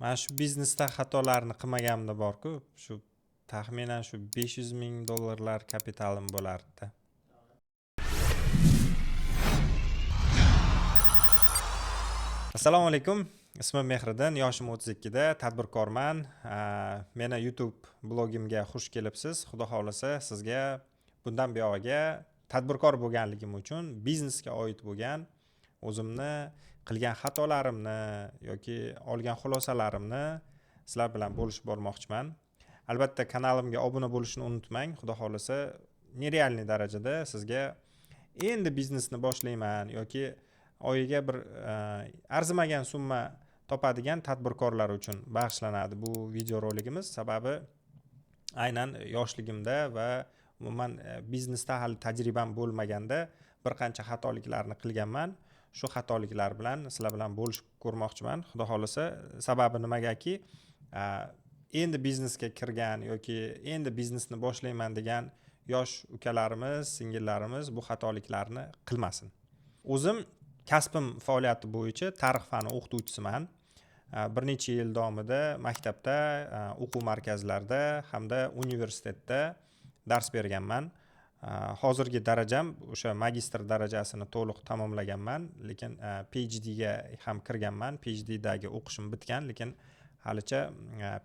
Mana shu biznesda xatolarni qilmaganimda bor-ku, shu taxminan shu $500,000 kapitalim bo'lardi. Assalomu alaykum. Ismim Mehriddin, yoshim 32 da, tadbirkorman. Meni YouTube blogimga xush kelibsiz. Xudo xolasa sizga bundan buyog'iga tadbirkor bo'lganligim uchun biznesga oid bo'lgan o'zimni qilgan xatolarimni yoki olgan xulosalarimni sizlar bilan bo'lishib bormoqchiman. Albatta kanalimga obuna bo'lishni unutmang. Xudo xolasa nerealniy darajada sizga endi biznesni boshlayman yoki oyiga bir arzimagan summa topadigan tadbirkorlar uchun bag'ishlanadi bu videorolikimiz. Sababi aynan yoshligimda va umuman biznesda hali tajribam bo'lmaganda bir qancha xatoliklarni qilganman. Shu xatoliklar bilan sizlar bilan bo'lishib ko'rmoqchiman. Xudo xolasa sababi nimagaki, endi biznesga kirgan yoki endi biznesni boshlayman degan yosh ukalarimiz, singillarimiz bu xatoliklarni qilmasin. O'zim kasbim faoliyati bo'yicha tarix fani o'qituvchisiman. Bir necha yil davomida maktabda, o'quv markazlarida hamda universitetda dars berganman. Hozirgi darajam o'sha magistr darajasini to'liq tamomlaganman, lekin PhD ga ham kirganman. PhD dagi o'qishim bitgan, lekin halicha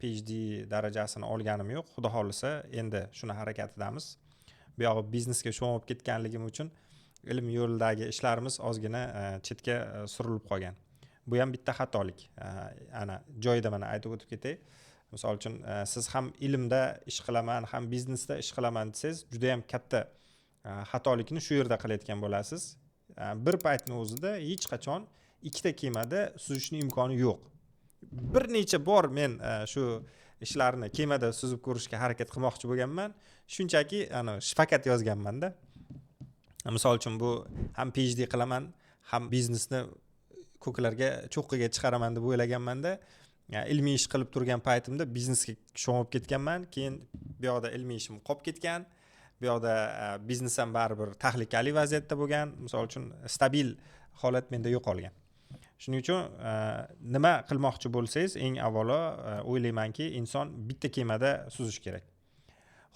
PhD darajasini olganim yo'q. Xudo xolasa endi shuni harakatidamiz. Bu yog'i biznesga sho'ng'ib ketganligim uchun ilm yo'lidagi ishlarimiz ozgina chetga surilib qolgan. Bu ham bitta xatolik. Ana joyida mana aytib o'tib ketay. Misol uchun siz ham ilmda ish qilaman, ham biznesda ish qilaman desangiz, juda ham katta xatolikni shu yerda qilayotgan bo'lasiz. Bir paytning o'zida hech qachon ikkita kemada suzishning imkoni yo'q. Bir necha bor men shu ishlarni kemada suzib ko'rishga harakat qilmoqchi bo'lganman. Shunchaki faqat yozganman-da. Misol uchun bu ham PhD qilaman, ham biznesni ko'klarga, cho'qqiga chiqaraman deb o'ylaganman-da. Ilmiy ish qilib turgan paytimda biznesga sho'ng'ib ketganman. Keyin bu yoqda ilmiy ishim qolib ketgan. Bu yoqda biznes ham baribir tahlikali vaziyatda bo'lgan. Misol uchun stabil holat menda yo'qolgan. Shuning uchun nima qilmoqchi bo'lsangiz, eng avvalo o'ylaymanki, inson bitta kemada suzish kerak.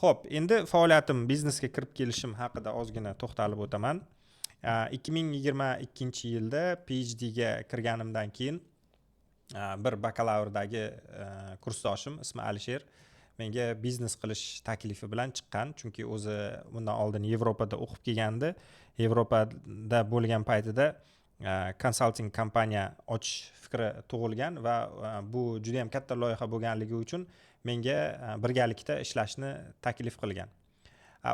Xo'p, endi faoliyatim, biznesga kirib kelishim haqida ozgina to'xtalib o'taman. 2022-yilda PhD ga kirganimdan keyin bir bakalavrdagi kursdoshim, ismi Alisher, menga biznes qilish taklifi bilan chiqqan. Chunki o'zi bundan oldin Yevropada o'qib kelgandi. Yevropada bo'lgan paytida konsalting kompaniya ochish fikri tug'ilgan va bu juda ham katta loyiha bo'lganligi uchun menga birgalikda ishlashni taklif qilgan.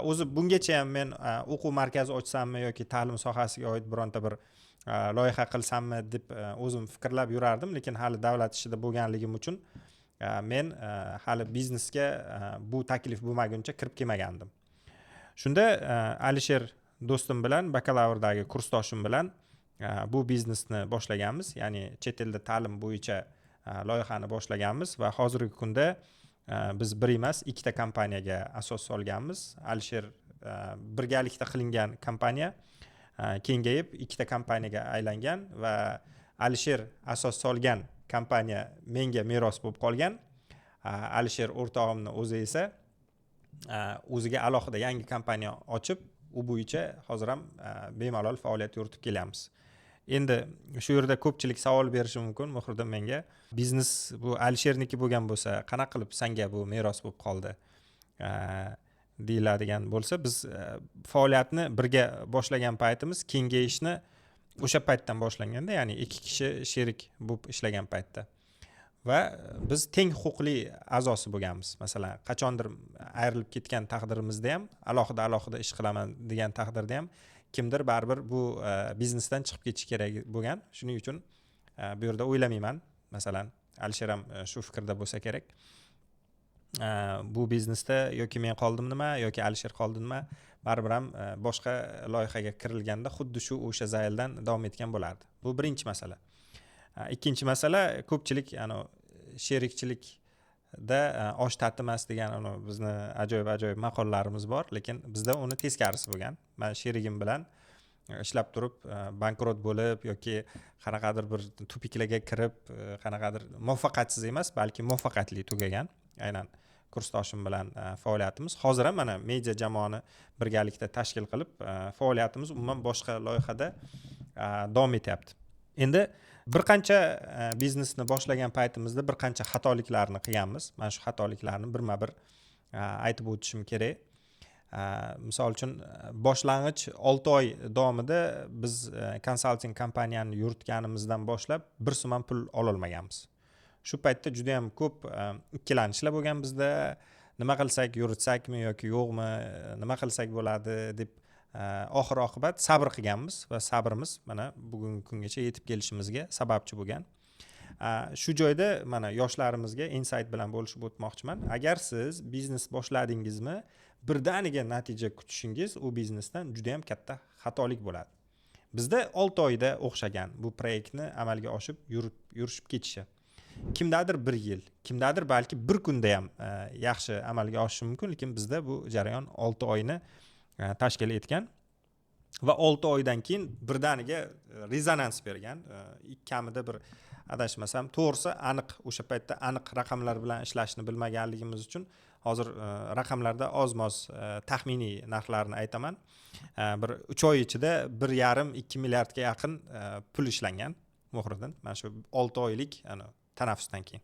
O'zi bungacha ham men o'quv markazi ochsammi yoki ta'lim sohasiga oid bironta bir loyiha qilsammi deb o'zim fikrlab yurardim, lekin hali davlat ishida bo'lganligim uchun men hali biznesga bu taklif bo'lmaguncha kirib kelmagandim. Shunda Alisher do'stim bilan, bakalavrdagi kursdoshim bilan bu biznesni boshlaganmiz, ya'ni chet elda ta'lim bo'yicha loyihani boshlaganmiz va hozirgi kunda biz bir emas, ikkita kompaniyaga asos solganmiz. Alisher birgalikda qilingan kompaniya kengayib ikkita kompaniyaga aylangan va Alisher asos solgan kompaniya menga meros bo'lib qolgan. Alisher o'rtog'imni o'zi esa o'ziga alohida yangi kompaniya ochib, u bo'yicha hozir ham bemalol faoliyat yuritib kelyapmiz. Endi shu yerda ko'pchilik savol berishi mumkin Mehriddin menga. Biznes bu Alisherniki bo'lgan bo'lsa, qanaqa qilib senga bu meros bo'lib qoldi? Deyiladigan bo'lsa, biz faoliyatni birga boshlagan paytimiz kengayishni o'sha paytdan boshlanganda, ya'ni ikki kishi sherik bo'lib ishlagan paytda. Va biz teng huquqli a'zosi bo'lganmiz. Masalan, qachondir ayrilib ketgan taqdirimizda ham, alohida ish qilaman degan taqdirda ham kimdir baribir bu biznesdan chiqib ketish kerak bo'lgan. Shuning uchun bu yerda o'ylamayman. Masalan, Alisher ham shu fikrda bo'lsa kerak. Bu biznesda yoki men qoldim nima, yoki Alisher qoldi nima, baribir ham boshqa loyihaga kirilganda xuddi shu o'sha zayldan davom etgan bo'lardi. Bu birinchi masala. Ikkinchi masala, ko'pchilik sherikchilikda osh tatimas degan bizni ajoyib maqollarimiz bor, lekin bizda uni teskarisi bo'lgan. Men sherigim bilan ishlab turib bankrot bo'lib yoki qanaqadir bir tupiklarga kirib qanaqadir muvaffaqiyatsiz emas, balki muvaffaqiyatli tugagan aynan kursdoshim bilan faoliyatimiz. Hozir ham mana media jamoani birgalikda tashkil qilib faoliyatimiz umuman boshqa loyihada davom etyapti. Endi bir qancha biznesni boshlagan paytimizda bir qancha xatoliklarni qilganmiz. Mana shu xatoliklarni birma-bir aytib o'tishim kerak. Misol uchun boshlang'ich 6 oy davomida biz konsalting kompaniyani yuritganimizdan boshlab bir so'm ham pul ola olmaganmiz. Shu paytda juda ham ko'p ikkilanishlar bo'lgan bizda. Nima qilsak, yuritsakmi yoki yo'qmi, nima qilsak bo'ladi deb oxir oqibat sabr qilganmiz va sabrimiz mana bugungi kungacha yetib kelishimizga sababchi bo'lgan. Shu joyda mana yoshlarimizga insight bilan bo'lishib o'tmoqchiman. Agar siz biznes boshladingizmi, birdaniga natija kutishingiz u biznesdan juda ham katta xatolik bo'ladi. Bizda 6 oyda o'xshagan bu proyektni amalga oshib yurishib ketishi. Kimdadir 1 yil, kimdadir balki 1 kunda ham yaxshi amalga oshishi mumkin, lekin bizda bu jarayon 6 oyni tashkil etgan va 6 oydan keyin birdaniga rezonans bergan. Kamida bir adashmasam, to'g'risi aniq o'sha paytda aniq raqamlar bilan ishlashni bilmaganligimiz uchun hozir raqamlarda oz-moz taxminiy narxlarni aytaman. Bir 3 oy ichida 1,5-2 milliardga yaqin pul ishlangan Muhriddin. Mana shu 6 oylik tanaffusdan keyin.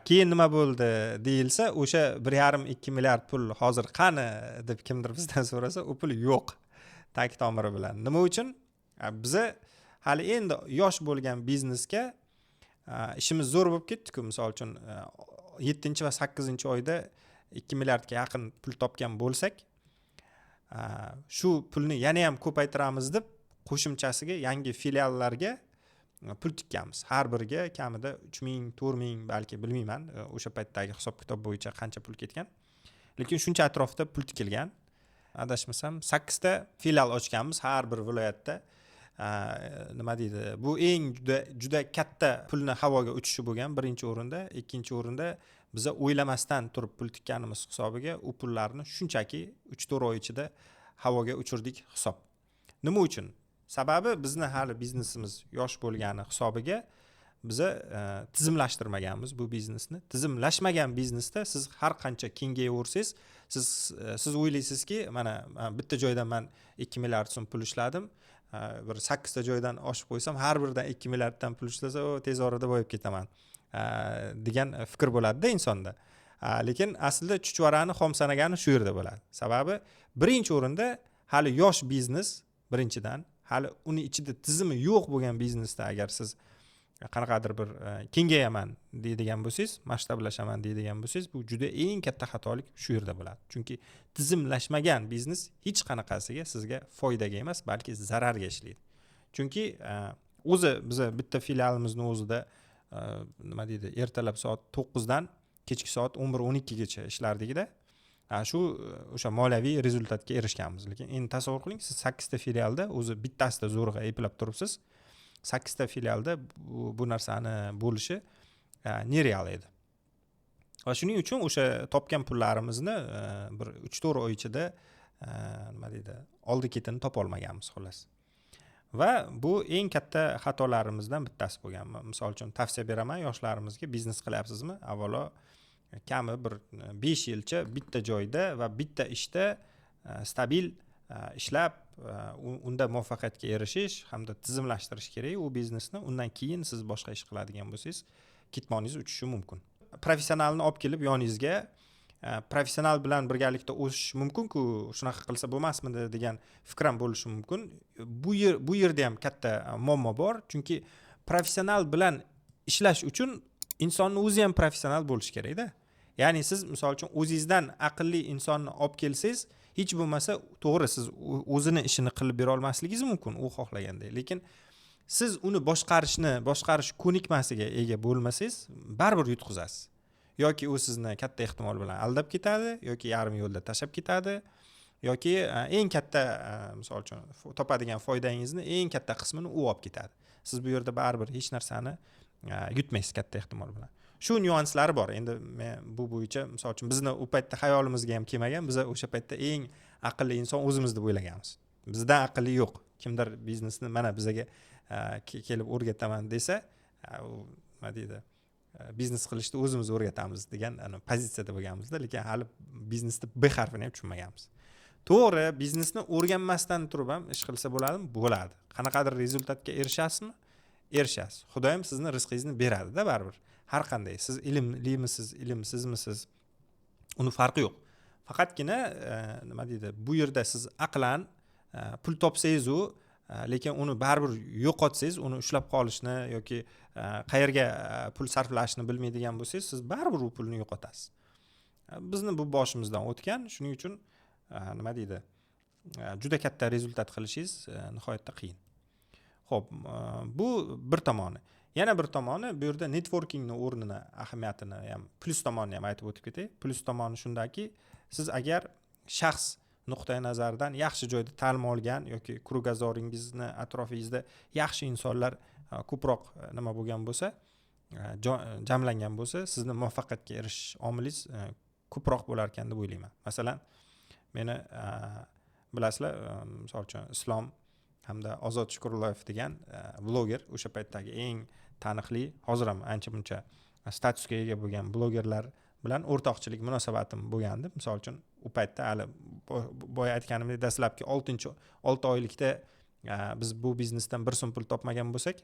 Keyin nima bo'ldi deyilsa, o'sha 1,5-2 milliard pul hozir qani deb kimdir bizdan so'rasa, u pul yo'q. Tag tomiri bilan. Nima uchun? Biza hali endi yosh bo'lgan biznesga ishimiz zo'r bo'lib ketdi-ku. Misol uchun 7 va 8 oyda 2 milliardga yaqin pul topgan bo'lsak, shu pulni yana ham ko'paytiramiz deb qo'shimchasiga yangi filiallarga pul tikkanmiz. Har biriga kamida 3000, 4000 balki bilmayman, o'sha paytdagi hisob-kitob bo'yicha qancha pul ketgan. Lekin shuncha atrofda pul tikilgan. Adashmasam 8 ta filial ochganmiz har bir viloyatda. Nima deydi? Bu eng juda katta pulni havoga uchishi bo'lgan birinchi o'rinda, ikkinchi o'rinda biza o'ylamasdan turib pul tikkanimiz hisobiga u pullarni shunchaki 3-4 oy ichida havoga uchirdik hisob. Nima uchun? Sababi bizni hali biznesimiz yosh bo'lgani hisobiga biza tizimlashtirmaganmiz bu biznesni. Tizimlashmagan biznesda siz har qancha kengayaversangiz, siz o'ylaysizki, mana bitta joydan men 2 milliard so'm pul ishladim. Bir 8 ta joydan oshib qo'ysam, har biridan 2 milliarddan pul ishlasa, tez orada boyib ketaman degan fikr bo'ladi-da insonda. Lekin aslida chuchvarani xom sanagani shu yerda bo'ladi. Sababi birinchi o'rinda hali yosh biznes, birinchidan hali uni ichida tizimi yo'q bo'lgan biznesda agar siz qanaqadir bir kengayaman deydigan bo'lsangiz, masshtablashaman deydigan bo'lsangiz, bu juda eng katta xatolik shu yerda bo'ladi. Chunki tizimlashmagan biznes hech qanaqasiga sizga foydaga emas, balki zararga ishlaydi. Chunki o'zi biza bitta filialimizni o'zida nima deydi, ertalab soat 9 dan kechki soat 11-12 gacha ishlardik-da. Shu o'sha moliyaviy rezultatga erishganmiz. Lekin endi tasavvur qiling, siz 8 ta filialda o'zi bittasida zo'rg'a eplab turibsiz. 8 ta filialda bu narsani bo'lishi nereal edi. Va shuning uchun o'sha topgan pullarimizni bir 3-4 oy ichida nima deydi, oldi-ketini topa olmaganmiz xolos. Va bu eng katta xatolarimizdan bittasi bo'lgan. Misol uchun tavsiya beraman yoshlarimizga, biznes qilyapsizmi? Avvalo kami bir 5 yilcha bitta joyda va bitta ishda stabil ishlab, unda muvaffaqiyatga erishish hamda tizimlashtirish kerak u biznesni. Undan keyin siz boshqa ish qiladigan bo'lsangiz, ketmoningiz uchishi mumkin. Professionalni olib kelib yoningizga, professional bilan birgalikda o'sish mumkin-ku, shunaqa qilsa bo'lmasmidi degan fikr ham bo'lishi mumkin. Bu yerda ham katta muammo bor, chunki professional bilan ishlash uchun insonning o'zi ham professional bo'lishi kerak-da. Ya'ni siz misol uchun o'zingizdan aqlli insonni olib kelsangiz, hech bo'lmasa to'g'ri siz o'zini ishini qilib bera olmasligingiz mumkin u xohlaganda. Lekin siz uni boshqarish ko'nikmasiga ega bo'lmasangiz, baribir yutqizasiz. Yoki u sizni katta ehtimol bilan aldab ketadi, yoki yarim yo'lda tashlab ketadi, yoki eng katta misol uchun topadigan foydangizni eng katta qismini u olib ketadi. Siz bu yerda baribir hech narsani yutmaysiz katta ehtimol bilan. Shu nyuanslari bor. Endi men bu bo'yicha misol uchun bizni u paytda hayolimizga ham kelmagan, biz o'sha paytda eng aqlli inson o'zimiz deb o'ylaganmiz. Bizdan aqlli yo'q, kimdir biznesni mana bizaga kelib o'rgataman desa, u nima deydi, biznes qilishni o'zimiz o'rgatamiz degan pozitsiyada bo'lganmizda, lekin hali biznesni B harfini ham tushunmaganmiz. To'g'ri, biznesni o'rganmasdan turib ham ish qilsa bo'ladimi? Bo'ladi. Qanaqadir rezultatga erishasizmi? Erishasiz. Xudoyim sizni rizqingizni beradi-da baribir. Har qanday siz ilmlimisiz, ilmsizmisiz, uni farqi yo'q. Faqatgina nima deydi, bu yerda siz aqlan pul topsangiz lekin uni baribir yo'qotsangiz, uni ushlab qolishni yoki qayerga pul sarflashni bilmaydigan bo'lsangiz, siz baribir u pulni yo'qotasiz. Bizni bu boshimizdan o'tgan, shuning uchun nima deydi, juda katta rezultat qilishingiz nihoyatda qiyin. Xo'p, bu bir tomoni. Yana bir tomoni, bu yerda networkingning o'rnini, ahamiyatini ham, plus tomonini ham aytib o'tib ketay. Plus tomoni shundaki, siz agar shaxs nuqtai nazaridan yaxshi joyda ta'lim olgan yoki krugozoringizni atrofingizda yaxshi insonlar ko'proq nima bo'lgan bo'lsa, jamlangan bo'lsa, sizni muvaffaqiyatga erishish omilingiz ko'proq bo'lar ekan deb o'ylayman. Masalan, meni bilasizlar, misol uchun Islom hamda Ozod Shukurulloyev degan bloger, o'sha paytdagi eng taniqli, hozir ham ancha muncha statusga ega bo'lgan blogerlar bilan o'rtoqchilik munosabatim bo'lgandi. Misol uchun u paytda hali boya aytganimdek dastlabki 6 oylikda biz bu biznesdan bir so'm pul topmagan bo'lsak,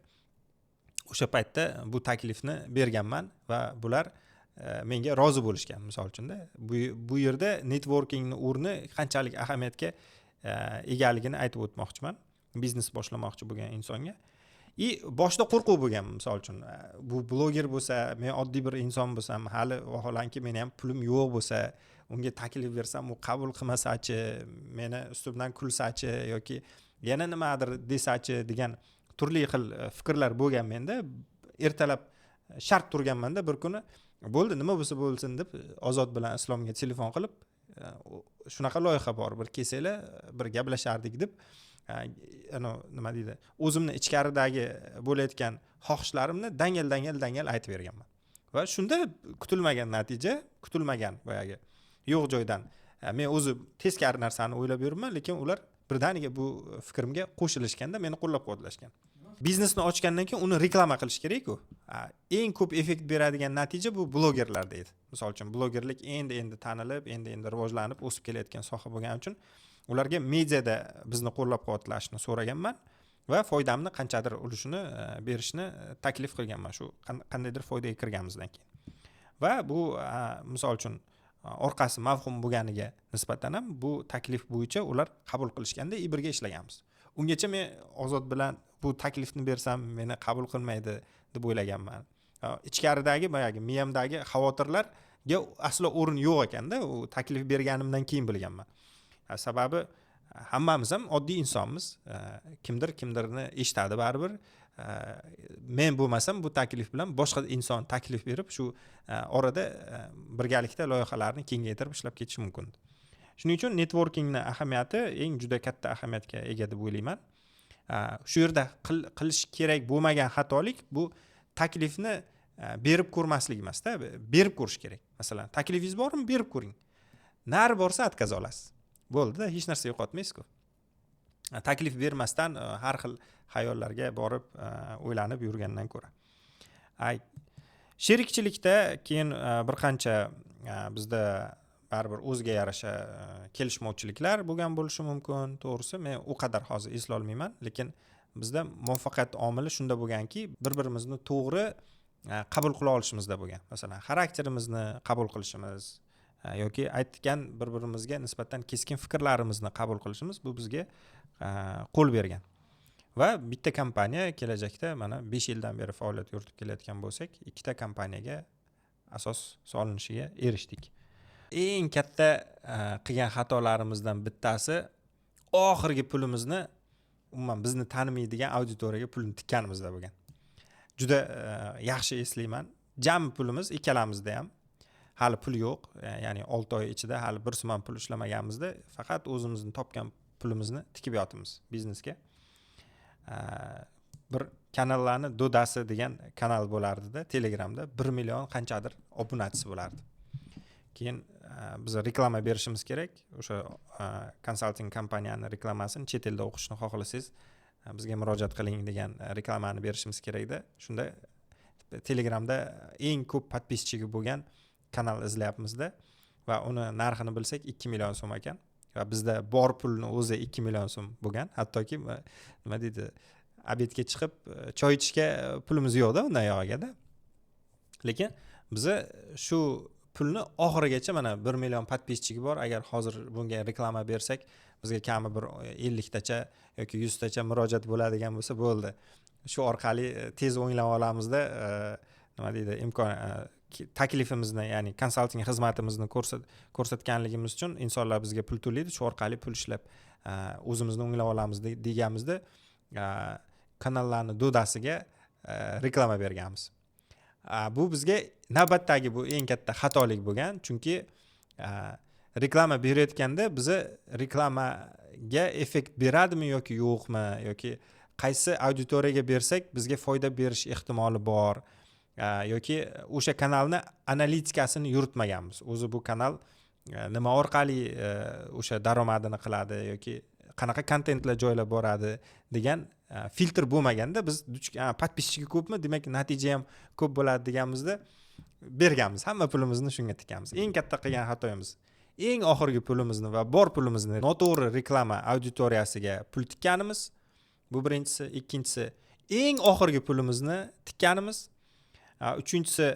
o'sha paytda bu taklifni berganman va bular menga rozi bo'lishgan. Misol uchunda bu yerda networkingni o'rni qanchalik ahamiyatga egaligini aytib o'tmoqchiman. Biznes boshlamoqchi bo'lgan insonga. Boshda qo'rquv bo'lgan, misol uchun bu bloger bo'lsa, men oddiy bir inson bo'lsam, hali vaholanki meni ham pulim yo'q bo'lsa, unga taklif bersam u qabul qilmasachi, meni ustimdan kulsachi yoki yana nimadir desachi degan turli xil fikrlar bo'lgan menda. Ertalab shart turganmanda bir kuni, bo'ldi, nima bo'lsa bo'lsin deb Ozod bilan Islomga telefon qilib, shunaqa loyiha bor, bir kelsanglar, bir gaplashardik deb nima deydi, o'zimni ichkaridagi bo'layotgan xohishlarimni dangal aytib berganman. Va shunda kutilmagan natija, kutilmagan boyagi yo'q joydan men o'zim teskari narsani o'ylab yuribman, lekin ular birdaniga bu fikrimga qo'shilishganda meni qo'llab-quvvatlashgan. Biznesni ochgandan keyin uni reklama qilish kerak-ku. Eng ko'p effekt beradigan natija bu blogerlarda edi. Misol uchun blogerlik endi tanilib, endi rivojlanib, o'sib kelayotgan soha bo'lgani uchun ularga mediada bizni qo'llab-quvvatlashni so'raganman va foydamni qanchadir ulushini berishni taklif qilganman, shu qandaydir foydaga kirganimizdan keyin. Va bu misol uchun orqasi mavhum bo'lganiga nisbatan ham bu taklif bo'yicha ular qabul qilishganda birga ishlaganmiz. Ungacha men Ozod bilan bu taklifni bersam meni qabul qilmaydi deb o'ylaganman. Ichkaridagi boyagi miyamdagi xavotirlarga aslo o'rin yo'q ekanda, u taklif berganimdan keyin bilganman. Sababi hammamiz ham oddiy insonmiz. Kimdirni eshitadi baribir. Men bo'lmasam bu taklif bilan boshqa inson taklif berib, shu orada birgalikda loyihalarni kengaytirib ishlab ketish mumkin. Shuning uchun networkingning ahamiyati eng juda katta ahamiyatga ega deb o'ylayman. Shu yerda qilish kerak bo'lmagan xatolik bu taklifni berib ko'rmaslik emas-da, berib ko'rish kerak. Masalan, taklifingiz bormi, berib ko'ring. Nari borsa atkaz olasiz. Bo'ldi-da, hech narsa yo'qotmaysiz-ku. Taklif bermasdan har xil xayollarga borib o'ylanib yurgandan ko'ra. Sherikchilikda keyin bir qancha bizda baribir o'ziga yarasha kelishmovchiliklar bo'lgan bo'lishi mumkin. To'g'risi, men u qadar hozir eslay olmayman, lekin bizda muvaffaqiyat omili shunda bo'lganki, bir-birimizni to'g'ri qabul qila olishimizda bo'lgan. Masalan, xarakterimizni qabul qilishimiz yoki aytgan bir-birimizga nisbatan keskin fikrlarimizni qabul qilishimiz bu bizga qo'l bergan. Va bitta kompaniya kelajakda mana 5 yildan beri faoliyat yuritib kelayotgan bo'lsak, ikkita kompaniyaga asos solinishiga erishdik. Eng katta qilgan xatolarimizdan bittasi oxirgi pulimizni umuman bizni tanimaydigan auditoriyaga pulni tikkanimizda bo'lgan. Juda yaxshi eslayman. Jami pulimiz ikkalamizda ham hali pul yo'q, ya'ni 6 oy ichida hali bir so'm pul ishlamaganimizda faqat o'zimizni topgan pulimizni tikib yotimiz biznesga. Bir kanallarni Dodasi degan kanal bo'lardi-da, Telegramda 1 million qanchadir obunachisi bo'lardi. keyin biz reklama berishimiz kerak. O'sha konsalting kompaniyani reklamasini chet elda o'qishni xohlasangiz bizga murojaat qiling degan reklamani berishimiz kerakda. Shunda Telegramda eng ko'p podpischiga bo'lgan kanal izlayapmizda va uni narxini bilsak 2 million so'm ekan. Va bizda bor pulni o'zi 2 million so'm bo'lgan. Hattoki nima deydi, obedga chiqib choy ichishga pulimiz yo'qda undan yog'igada. Lekin biza shu pulni oxirigacha mana 1 million podpischigi bor. Agar hozir bunga reklama bersak, bizga kami bir 50 tacha yoki 100 tacha murojaat bo'ladigan bo'lsa bo'ldi. Shu orqali tez o'nglab olamizda, nima deydi, imkon taklifimizni, ya'ni konsalting xizmatimizni ko'rsatganligimiz uchun insonlar bizga pul to'laydi. Shu orqali pul ishlab o'zimizni o'nglab olamiz deganimizda kanallarning do'dasiga reklama berganmiz. Bu bizga navbatdagi bu eng katta xatolik bo'lgan, chunki reklama berayotganda biza reklamaga effekt beradimi yoki yo'qmi, yoki qaysi auditoriyaga bersak bizga foyda berish ehtimoli bor, yoki o'sha kanalni analitikasini yuritmaganmiz. O'zi bu kanal nima orqali o'sha daromadini qiladi yoki qanaqa kontentlar joylab boradi degan filtr bo'lmaganda biz podpischiga ko'pmi, demak natija ham ko'p bo'ladi deganimizda berganmiz. Hamma pulimizni shunga tikamiz. Eng katta qilgan xatoyimiz, eng oxirgi pulimizni va bor pulimizni noto'g'ri reklama auditoriyasiga pul tikkanimiz. Bu birinchisi. Ikkinchisi, eng oxirgi pulimizni tikkanimiz. Uchinchisi,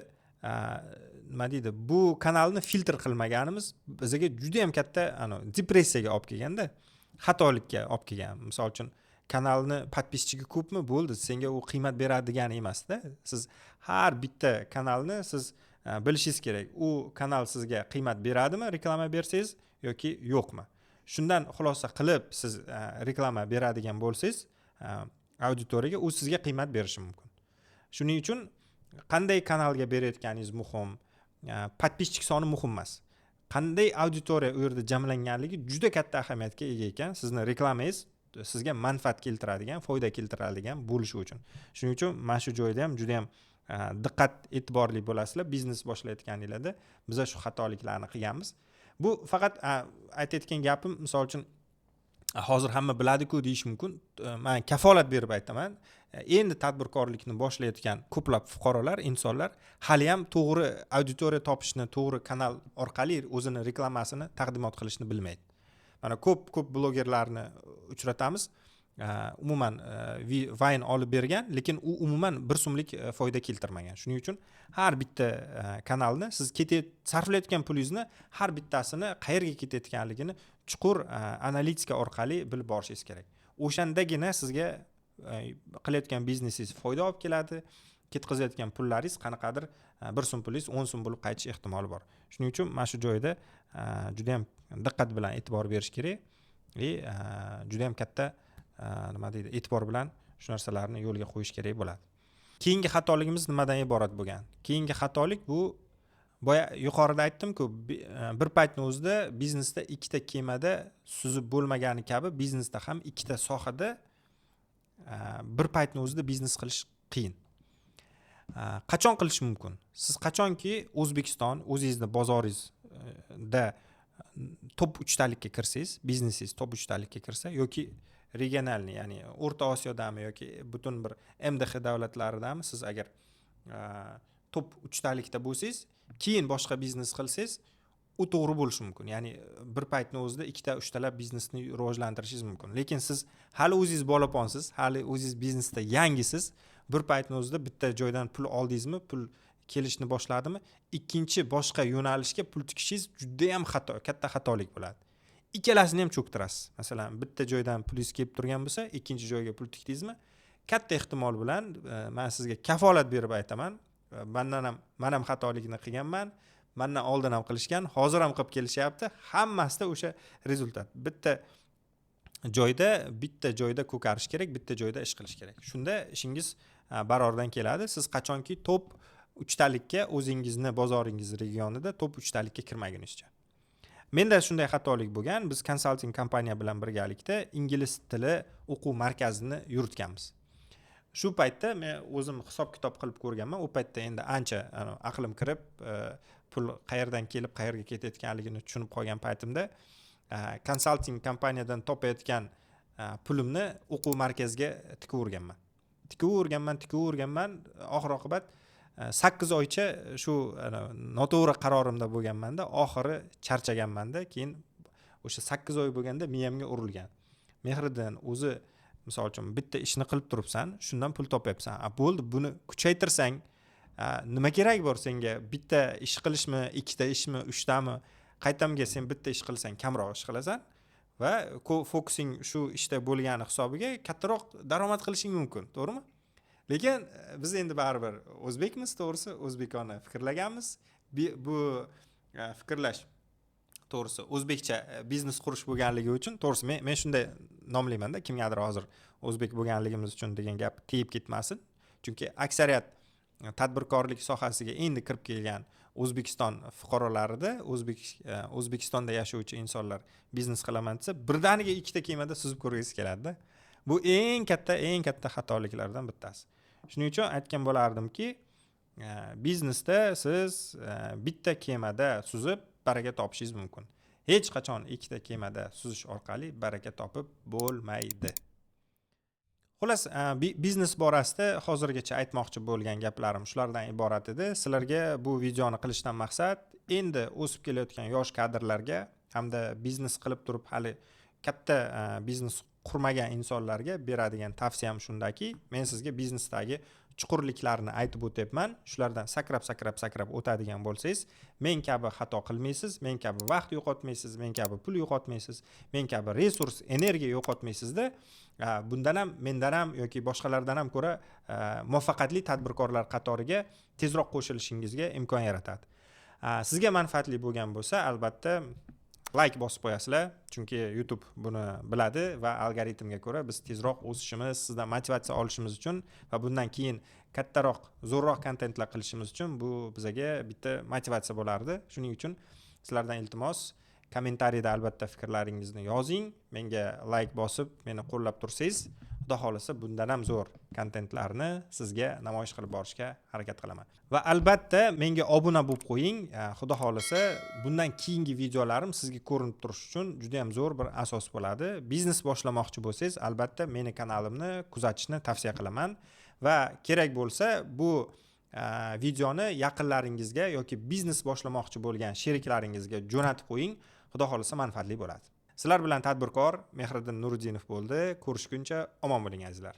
nima deydi, bu kanalni filtr qilmaganimiz bizga juda ham katta depressiyaga olib kelganda, xatolikka olib kelgan. Misol uchun kanalni podpischiga ko'pmi bo'ldi, senga u qiymat beradi degani emasda. Siz har bitta kanalni siz bilishingiz kerak. U kanal sizga qiymat beradimi reklama bersangiz yoki yo'qmi? Shundan xulosa qilib siz reklama beradigan bo'lsangiz auditoriyaga, u sizga qiymat berishi mumkin. Shuning uchun qanday kanalga berayotganingiz muhim, podpischik soni muhim emas. Qanday auditoriya u yerda jamlanganligi juda katta ahamiyatga ega ekan. Sizni reklamangiz sizga manfaat keltiradigan, foyda keltiradigan bo'lishi uchun. Shuning uchun mana shu joyda ham juda ham diqqat e'tiborli bo'lasizlar. Biznes boshlayotganingizda biz shu xatoliklarni qilganmiz. Bu faqat aytayotgan gapim, misol uchun hozir hamma biladi-ku deyish mumkin. Men kafolat berib aytaman. Endi tadbirkorlikni boshlayotgan ko'plab fuqarolar, insonlar hali ham to'g'ri auditoriya topishni, to'g'ri kanal orqali o'zini reklamasini taqdimot qilishni bilmaydi. Mana ko'p blogerlarni uchratamiz. Umuman Vine olib bergan, lekin u umuman 1 so'mlik foyda keltirmagan. Shuning uchun har bitta kanalni siz sarflayotgan pulingizni har bittasini qayerga ketayotganligini chuqur analitika orqali bilib borishingiz kerak. O'shandagina sizga qilayotgan biznesingiz foyda olib keladi. Ketkazayotgan pullaringiz qanaqadir 1 so'm pulingiz 10 so'm bo'lib qaytish ehtimoli bor. Shuning uchun mana shu joyda juda ham diqqat bilan e'tibor berish kerak va juda ham katta nima deydi, e'tibor bilan shu narsalarni yo'lga qo'yish kerak bo'ladi. Keyingi xatoligimiz nimadan iborat bo'lgan? Keyingi xatolik bu, boya yuqorida aytdim-ku, bir paytning o'zida biznesda ikkita kemada suzib bo'lmagani kabi biznesda ham ikkita sohada bir paytning o'zida biznes qilish qiyin. Qachon qilish mumkin? Siz qachonki O'zbekiston o'zingizning bozoringizda top 3 talikka kirsangiz, biznesingiz top 3 talikka kirsa yoki regionalniy, ya'ni O'rta Osiyodami yoki butun bir MDH davlatlaridami siz agar top 3 talikda bo'lsangiz, keyin boshqa biznes qilsangiz, u to'g'ri bo'lishi mumkin. Ya'ni bir paytning o'zida 2-3 talab biznesni rivojlantirishingiz mumkin. Lekin siz hali o'zingiz bolaponsiz, hali o'zingiz biznesda yangisiz, bir paytning o'zida bitta joydan pul oldingizmi, pul kelishni boshladimi, ikkinchi boshqa yo'nalishga pul tikishingiz juda ham katta xatolik bo'ladi. Ikkalasini ham cho'ktirasiz. Masalan, bitta joydan pulingiz kelib turgan bo'lsa, ikkinchi joyga pul tikdingizmi, katta ehtimol bilan men sizga kafolat berib aytaman, men ham xatolikni qilganman, mendan oldin ham qilishgan, hozir ham qilib kelishyapti. Hammasida o'sha rezultat. Bitta joyda ko'karish kerak, bitta joyda ish qilish kerak. Shunda ishingiz barordan keladi. Siz qachonki top 3 talikka o'zingizni bozoringiz regionida top 3 talikka kirmagunizcha. Menda shunday xatolik bo'lgan. Biz konsalting kompaniya bilan birgalikda ingliz tili o'quv markazini yuritganmiz. Shu paytda men o'zim hisob kitob qilib ko'rganman. U paytda endi ancha aqlim kirib, pul qayerdan kelib qayerga ketayotganligini tushunib qolgan paytimda konsalting kompaniyadan topayotgan pulimni o'quv markaziga tikaverganman. Oxir oqibat 8 oycha shu noto'g'ri qarorimda bo'lganmanda, oxiri charchaganmanda. Keyin o'sha 8 oy bo'lganda miyamga urilgan. Mehriddin, o'zi misol uchun bitta ishni qilib turibsan, shundan pul topyapsan. Bo'ldi, buni kuchaytirsang, nima kerak bor senga? Bitta ish qilishmi, ikkita ishmi, uchtami? Qaytamga sen bitta ish qilsang, kamroq ish qilasan va fokusing shu ishda bo'lgani hisobiga kattaroq daromad qilishing mumkin, to'g'rimi? Lekin biz endi baribir o'zbekmiz, to'g'risi, o'zbekona fikrlaganmiz. Bu fikrlash to'g'risi o'zbekcha biznes qurish bo'lganligi uchun, to'g'risi men shunday nomlayman-da, kimgadir hozir o'zbek bo'lganligimiz uchun degan gap tegib ketmasin. Chunki aksariyat tadbirkorlik sohasiga endi kirib kelgan O'zbekiston fuqarolarida, O'zbekistonda yashovchi insonlar biznes qilaman desa, birdaniga ikkita kemada suzib ko'rgisi keladi-da. Bu eng katta xatoliklardan bittasi. Shuning uchun aytgan bo'lardimki, biznesda siz bitta kemada suzib baraka topishingiz mumkin. Hech qachon ikkita kemada suzish orqali baraka topib bo'lmaydi. Xullas, biznes borasida hozirgacha aytmoqchi bo'lgan gaplarim shulardan iborat edi. Sizlarga bu videoni qilishdan maqsad endi o'sib kelayotgan yosh kadrlarga hamda biznes qilib turib hali katta biznes qurmagan insonlarga beradigan tavsiyam shundaki, men sizga biznesdagi chuqurliklarni aytib o'tyapman. Shulardan sakrab o'tadigan bo'lsangiz, men kabi xato qilmaysiz, men kabi vaqt yo'qotmaysiz, men kabi pul yo'qotmaysiz, men kabi resurs, energiya yo'qotmaysizda. Bundan ham, mendan ham yoki boshqalardan ham ko'ra muvaffaqiyatli tadbirkorlar qatoriga tezroq qo'shilishingizga imkon yaratadi. Sizga manfaatli bo'lgan bo'lsa, albatta like bosib qo'yasizlar, chunki YouTube buni biladi va algoritmga ko'ra biz tezroq o'sishimiz, sizdan motivatsiya olishimiz uchun va bundan keyin kattaroq, zo'rroq kontentlar qilishimiz uchun bu bizga bitta motivatsiya bo'lardi. Shuning uchun sizlardan iltimos, kommentariyada albatta fikrlaringizni yozing, menga like bosib, meni qo'llab tursangiz, Xudo xolasa bundan ham zo'r kontentlarni sizga namoyish qilib borishga harakat qilaman. Va albatta menga obuna bo'lib qo'ying. Xudo xolasa bundan keyingi videolarim sizga ko'rinib turishi uchun juda ham zo'r bir asos bo'ladi. Biznes boshlamoqchi bo'lsangiz, albatta meni kanalimni kuzatishni tavsiya qilaman va kerak bo'lsa bu videoni yaqinlaringizga yoki biznes boshlamoqchi bo'lgan sheriklaringizga jo'natib qo'ying. Xudo xolasa manfaatli bo'ladi. Sizlar bilan tadbirkor Mehriddin Nuriddinov bo'ldi. Ko'rishguncha omon bo'ling azizlar.